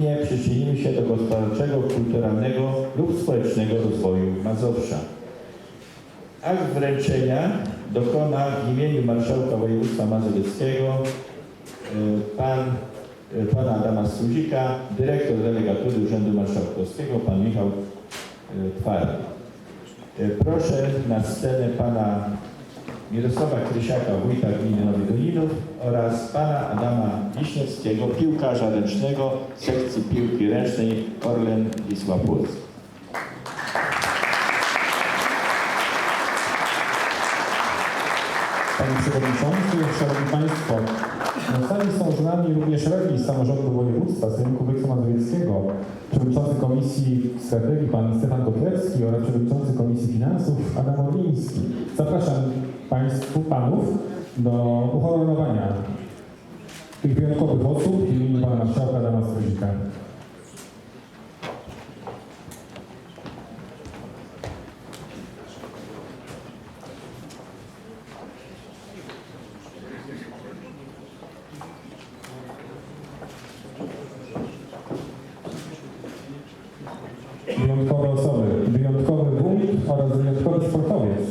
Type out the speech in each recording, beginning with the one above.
wybitnie przyczynili się do gospodarczego, kulturalnego lub społecznego rozwoju Mazowsza. Akt wręczenia dokona w imieniu Marszałka Województwa Mazowieckiego pana Adama Struzika, dyrektor delegatury Urzędu Marszałkowskiego, pan Michał Twardy. Proszę na scenę pana Mirosława Krysiaka, wójta gminy Nowy Duninów oraz pana Adama Wiśniewskiego, piłkarza ręcznego sekcji piłki ręcznej Orlen Wisła Płock. Panie Przewodniczący, Szanowni Państwo, na sali są z nami również radni samorządu województwa Sejmiku Województwa Mazowieckiego, przewodniczący Komisji Strategii pan Stefan Kotlewski oraz przewodniczący Komisji Finansów Adam Orliński. Zapraszam panów do uhonorowania tych wyjątkowych osób w imieniu pana marszałka Adama Struzika. Wyjątkowe osoby, wyjątkowy wójt oraz wyjątkowy sportowiec.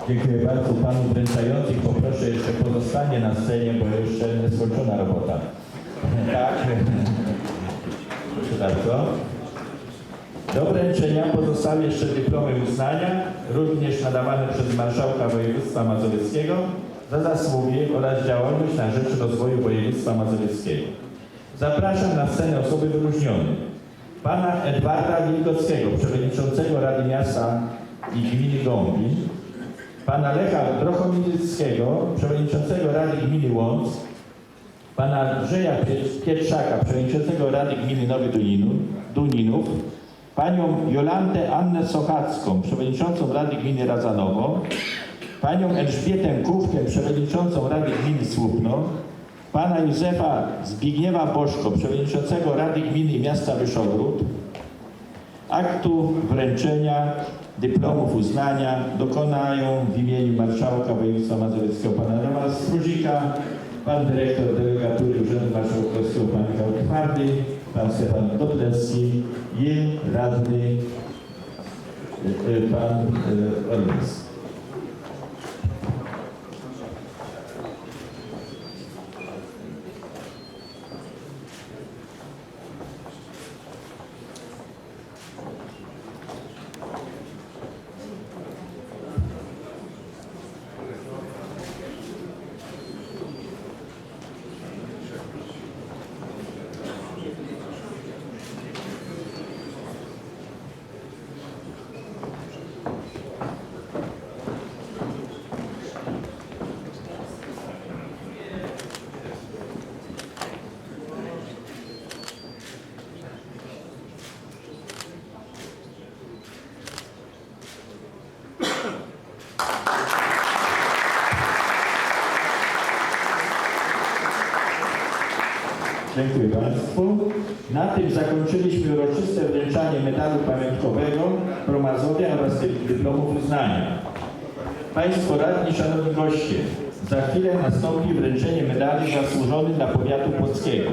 Dziękuję bardzo panu wręczającym. Poproszę jeszcze pozostanie na scenie, bo jeszcze nieskończona robota. Tak. Proszę bardzo. Do wręczenia pozostały jeszcze dyplomy uznania, również nadawane przez Marszałka Województwa Mazowieckiego za zasługi oraz działalność na rzecz rozwoju województwa mazowieckiego. Zapraszam na scenę osoby wyróżnione. Pana Edwarda Wilkockiego, przewodniczącego Rady Miasta i Gminy Gąbin, pana Lecha Drochomilickiego, przewodniczącego Rady Gminy Łąck, pana Andrzeja Pietrzaka, przewodniczącego Rady Gminy Nowy Duninów, panią Jolantę Annę Sochacką, przewodniczącą Rady Gminy Radzanowo, panią Elżbietę Kówkę, przewodniczącą Rady Gminy Słupno, pana Józefa Zbigniewa Bożko, przewodniczącego Rady Gminy i Miasta Wyszogród. Aktu wręczenia dyplomów uznania dokonają w imieniu Marszałka Województwa Mazowieckiego pana Adama Struzika, pan dyrektor delegatury Urzędu Marszałkowskiego pan Michał Twardy, pan Stefan Kotlewski i radny pan Orliński. Dziękuję Państwu. Na tym zakończyliśmy uroczyste wręczanie medalu pamiątkowego Pro Mazowia oraz dyplomów uznania. Państwo radni, szanowni goście, za chwilę nastąpi wręczenie medali zasłużonych dla powiatu płockiego.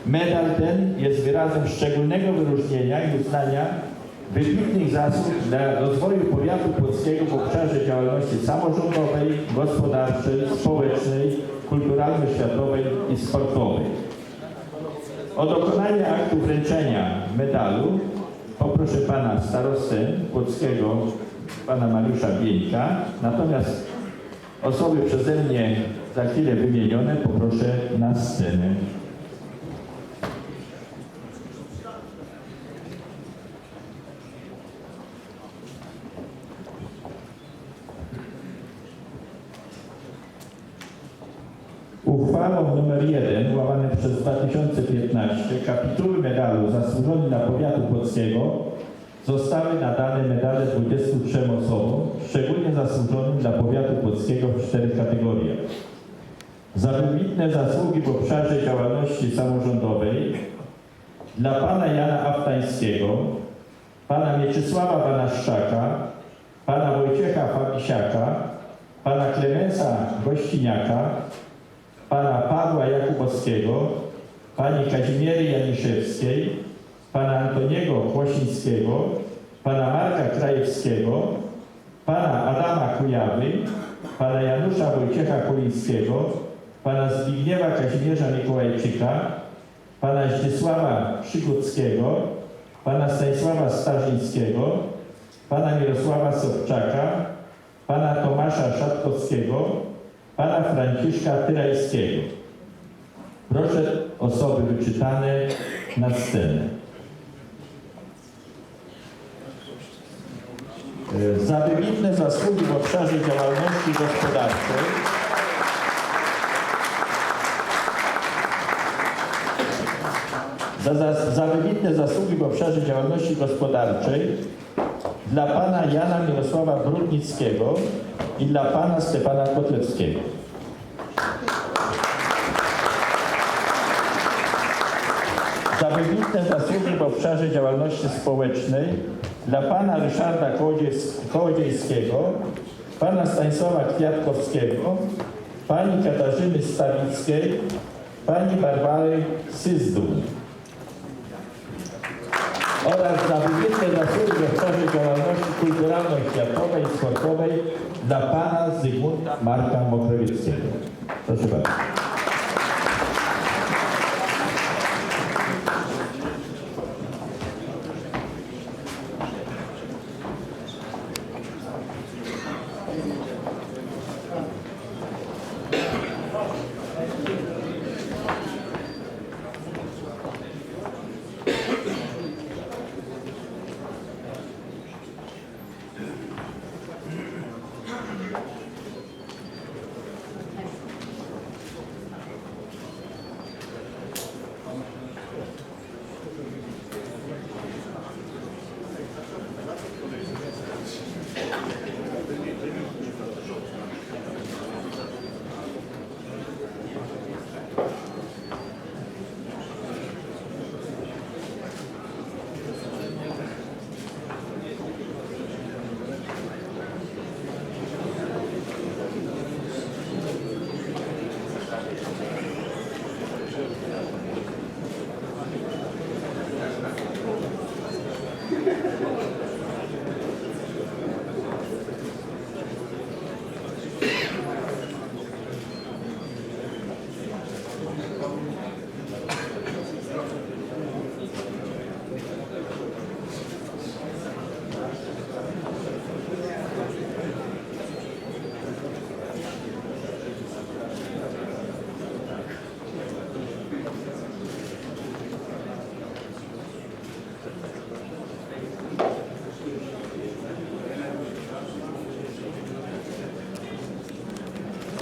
Medal ten jest wyrazem szczególnego wyróżnienia i uznania wybitnych zasług dla rozwoju powiatu płockiego w obszarze działalności samorządowej, gospodarczej, społecznej, kulturalno-światowej i sportowej. O dokonanie aktu wręczenia medalu poproszę pana starostę płockiego, pana Mariusza Bieńka, natomiast osoby przeze mnie za chwilę wymienione poproszę na scenę. Uchwałą nr 1 łamane przez 2015 kapituły medalu Zasłużony dla Powiatu Płockiego zostały nadane medale 23 osobom, szczególnie zasłużonym dla Powiatu Płockiego w 4 kategoriach. Za wybitne zasługi w obszarze działalności samorządowej dla pana Jana Aftańskiego, pana Mieczysława Banaszczaka, pana Wojciecha Fabisiaka, pana Klemensa Gościniaka, pana Pawła Jakubowskiego, pani Kazimiery Janiszewskiej, pana Antoniego Chłosińskiego, pana Marka Krajewskiego, pana Adama Kujawy, pana Janusza Wojciecha Kolińskiego, pana Zbigniewa Kazimierza Mikołajczyka, pana Zdzisława Przygódzkiego, pana Stanisława Starzyńskiego, pana Mirosława Sobczaka, pana Tomasza Szatkowskiego, pana Franciszka Tyrajskiego. Proszę osoby wyczytane na scenę. Za wybitne zasługi w obszarze działalności gospodarczej za wybitne zasługi w obszarze działalności gospodarczej dla pana Jana Mirosława Brudnickiego i dla pana Stefana Kotlewskiego. Za wybitne zasługi w obszarze działalności społecznej dla pana Ryszarda Kołodziejskiego, pana Stanisława Kwiatkowskiego, pani Katarzyny Stawickiej, pani Barbary Syzdum. Oraz za wybitne zasługi w obszarze działalności kulturalno-światowej i sportowej dla pana Zygmunta Marka Mokrowieckiego. Proszę bardzo.